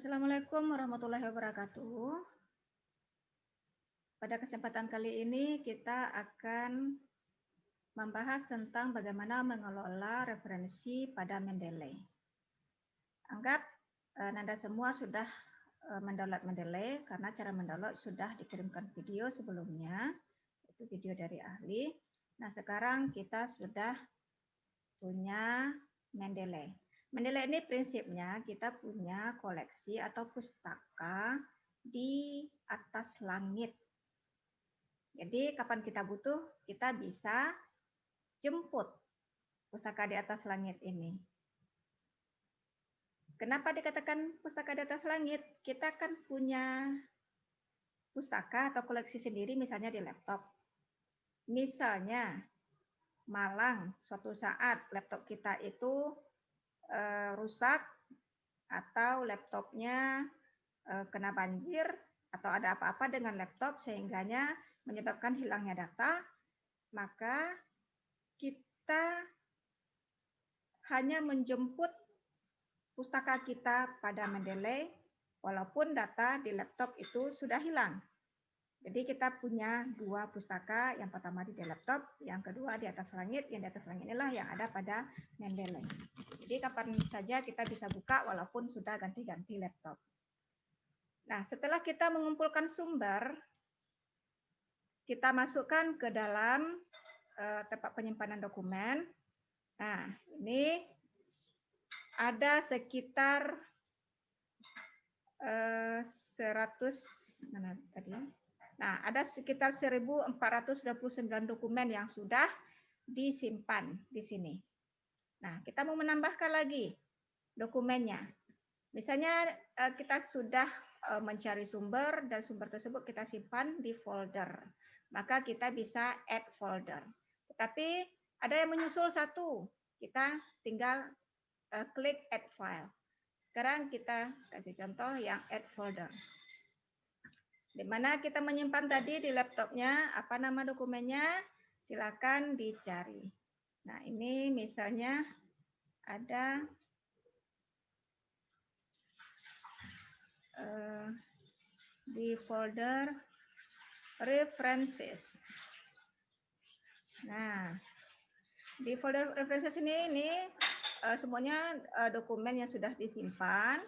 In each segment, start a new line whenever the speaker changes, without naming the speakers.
Assalamualaikum warahmatullahi wabarakatuh. Pada kesempatan kali ini kita akan membahas tentang bagaimana mengelola referensi pada Mendeley. Anggap Nanda semua sudah mendownload Mendeley karena cara mendownload sudah dikirimkan video sebelumnya, itu video dari ahli. Nah, sekarang kita sudah punya Mendeley. Mendeley ini prinsipnya kita punya koleksi atau pustaka di atas langit. Jadi kapan kita butuh, kita bisa jemput pustaka di atas langit ini. Kenapa dikatakan pustaka di atas langit? Kita kan punya pustaka atau koleksi sendiri misalnya di laptop. Misalnya, malang suatu saat laptop kita itu rusak atau laptopnya kena banjir atau ada apa-apa dengan laptop sehingganya menyebabkan hilangnya data, maka kita hanya menjemput pustaka kita pada Mendeley walaupun data di laptop itu sudah hilang. Jadi kita punya dua pustaka, yang pertama di laptop, yang kedua di atas langit. Yang di atas langit inilah yang ada pada Mendeley. Jadi kapan saja kita bisa buka walaupun sudah ganti-ganti laptop. Nah, setelah kita mengumpulkan sumber, kita masukkan ke dalam tempat penyimpanan dokumen. Nah, ini ada sekitar 100 mana tadi? Nah, ada sekitar 1429 dokumen yang sudah disimpan di sini. Nah, kita mau menambahkan lagi dokumennya. Misalnya kita sudah mencari sumber dan sumber tersebut kita simpan di folder. Maka kita bisa add folder. Tetapi ada yang menyusul satu. Kita tinggal klik add file. Sekarang kita kasih contoh yang add folder. Di mana kita menyimpan tadi di laptopnya, apa nama dokumennya? Silakan dicari. Nah, ini misalnya ada di folder references. Nah, di folder references ini semuanya dokumen yang sudah disimpan,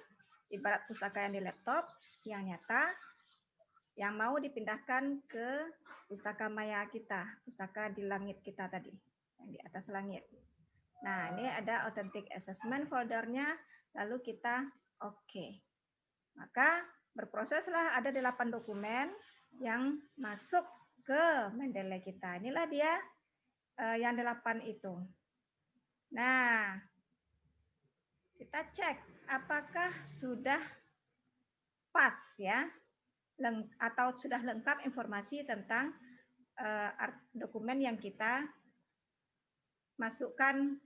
ibarat pustaka yang di laptop, yang nyata, yang mau dipindahkan ke pustaka maya kita, pustaka di langit kita tadi, yang di atas langit. Nah, ini ada authentic assessment foldernya, lalu kita oke. Maka berproseslah ada 8 dokumen yang masuk ke Mendeley kita. Inilah dia yang 8 itu. Nah, kita cek apakah sudah pas ya, atau sudah lengkap informasi tentang dokumen yang kita masukkan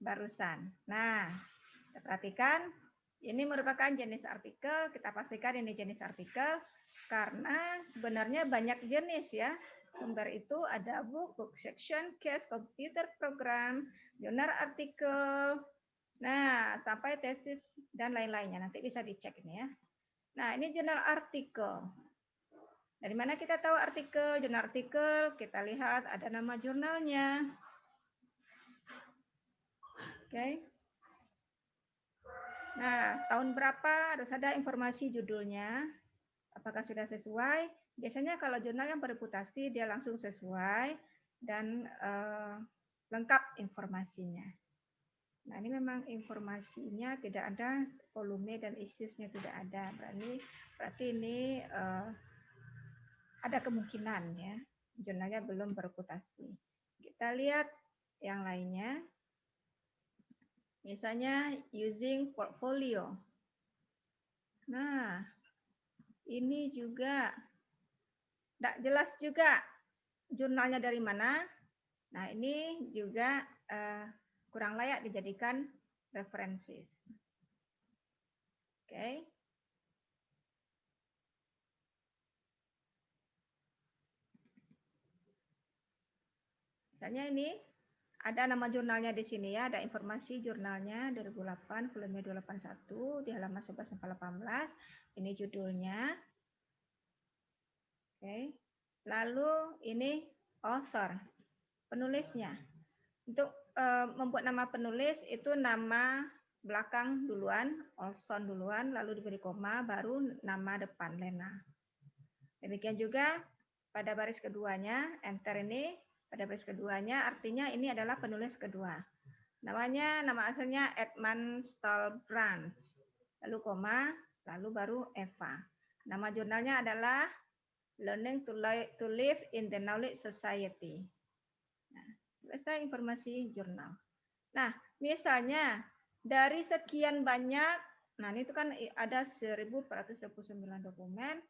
barusan. Nah, kita perhatikan ini merupakan jenis artikel. Kita pastikan ini jenis artikel karena sebenarnya banyak jenis ya. Sumber itu ada book, book section, case, computer program, jurnal artikel, nah sampai tesis dan lain-lainnya. Nanti bisa dicek ini ya. Nah, ini jurnal artikel. Dari mana kita tahu artikel? Jurnal artikel, kita lihat ada nama jurnalnya. Oke. Nah, tahun berapa harus ada informasi judulnya. Apakah sudah sesuai? Biasanya kalau jurnal yang bereputasi dia langsung sesuai dan lengkap informasinya. Nah, ini memang informasinya tidak ada, volume dan issues-nya tidak ada. Berarti ini ada kemungkinan ya, jurnalnya belum bereputasi. Kita lihat yang lainnya. Misalnya using portfolio. Nah, ini juga tidak jelas juga jurnalnya dari mana. Nah, ini juga kurang layak dijadikan referensi. Oke. Misalnya ini Ada nama jurnalnya di sini ya, ada informasi jurnalnya 2008, volume 281 di halaman 11 sampai 18. Ini judulnya. Oke. Lalu ini author, penulisnya. Untuk membuat nama penulis itu nama belakang duluan, Olson duluan, lalu diberi koma, baru nama depan Lena. Demikian juga pada baris keduanya, enter ini pada baris keduanya artinya ini adalah penulis kedua. Namanya, nama aslinya Edmund Stolbrand. Lalu koma, lalu baru Eva. Nama jurnalnya adalah Learning to Live in the Knowledge Society. Nah, selesai informasi jurnal. Nah, misalnya dari sekian banyak, nah ini itu kan ada 1429 dokumen,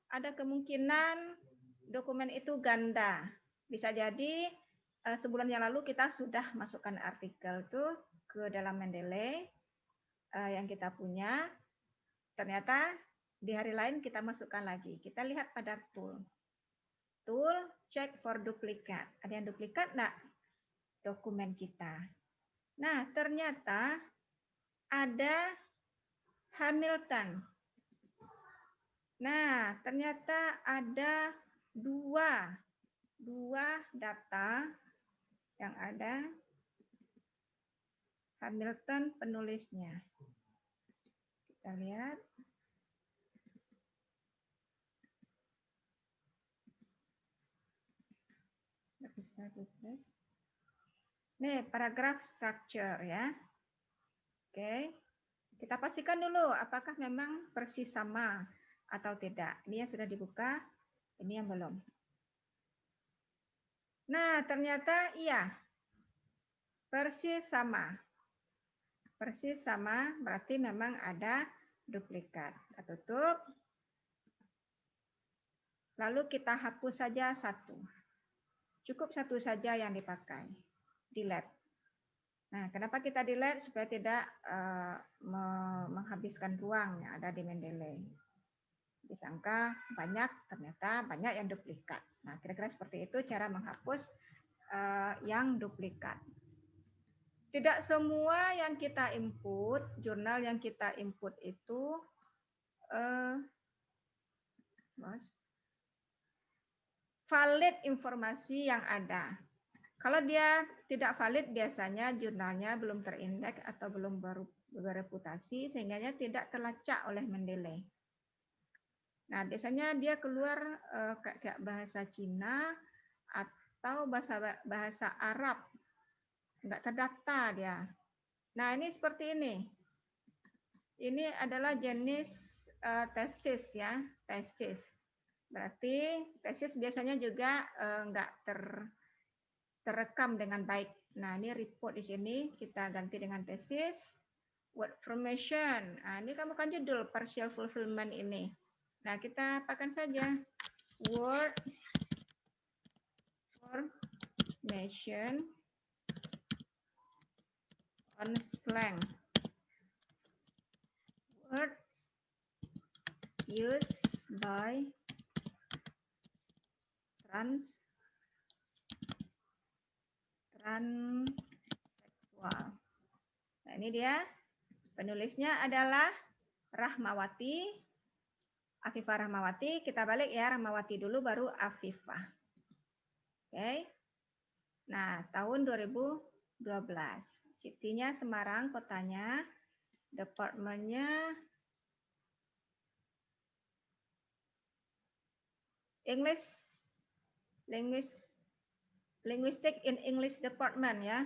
ada kemungkinan dokumen itu ganda. Bisa jadi sebulan yang lalu kita sudah masukkan artikel itu ke dalam Mendeley yang kita punya. Ternyata di hari lain kita masukkan lagi. Kita lihat pada tool. Tool, check for duplicate. Ada yang duplikat enggak dokumen kita? Nah, ternyata ada Hamilton. Nah, ternyata ada dua data yang ada Hamilton penulisnya. Kita lihat. Nih, paragraf structure ya. Oke. Kita pastikan dulu apakah memang persis sama atau tidak. Ini yang sudah dibuka, ini yang belum. Nah, ternyata iya. Persis sama. Persis sama berarti memang ada duplikat. Kita tutup. Lalu kita hapus saja satu. Cukup satu saja yang dipakai. Delete. Nah, kenapa kita delete? Supaya tidak menghabiskan ruang yang ada di Mendeley. Disangka banyak, ternyata banyak yang duplikat. Nah, kira-kira seperti itu cara menghapus yang duplikat. Tidak semua yang kita input, jurnal yang kita input itu valid informasi yang ada. Kalau dia tidak valid, biasanya jurnalnya belum terindeks atau belum bereputasi, sehingga tidak terlacak oleh Mendeley. Nah, biasanya dia keluar kayak bahasa Cina atau bahasa Arab. Nggak terdaftar dia. Nah, ini seperti ini. Ini adalah jenis tesis ya, tesis. Berarti tesis biasanya juga nggak terekam dengan baik. Nah, ini report di sini kita ganti dengan tesis. Word formation. Nah, ini kan bukan judul partial fulfillment ini. Nah, kita apakan saja word formation on slang. Words used by transseksual. Nah, ini dia. Penulisnya adalah Rahmawati. Afifah Rahmawati. Kita balik ya, Rahmawati dulu baru Afifah. Oke. Nah, tahun 2012. City-nya Semarang, kotanya. Department-nya English, Linguistic in English Department ya.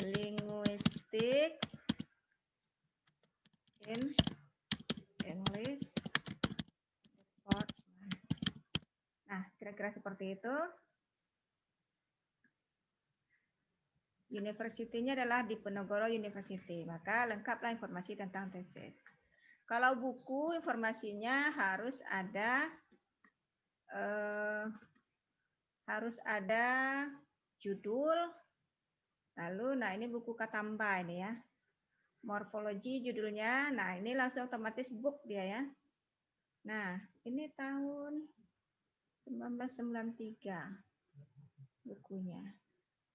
Linguistic in English Department. Nah, kira-kira seperti itu. University-nya adalah Diponegoro University. Maka lengkaplah informasi tentang tesis. Kalau buku informasinya harus ada judul. Lalu, nah ini buku Katamba ini ya. Morfologi judulnya. Nah, ini langsung otomatis book dia ya. Nah, ini tahun 1993. bukunya.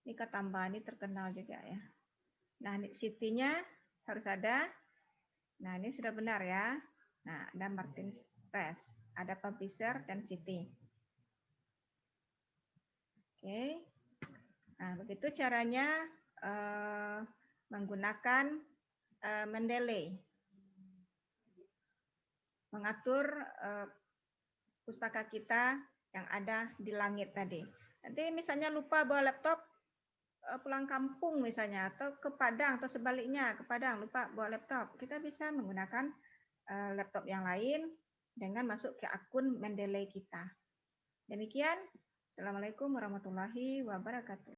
Ini Katamba, ini terkenal juga ya. Nah, City-nya harus ada. Nah, ini sudah benar ya. Nah, ada Martin Press, ada publisher dan City. Oke. Nah, begitu caranya menggunakan Mendeley. Mengatur pustaka kita yang ada di langit tadi. Nanti misalnya lupa bawa laptop, pulang kampung misalnya, atau ke Padang, atau sebaliknya, ke Padang, lupa bawa laptop. Kita bisa menggunakan laptop yang lain dengan masuk ke akun Mendeley kita. Demikian, Assalamualaikum warahmatullahi wabarakatuh.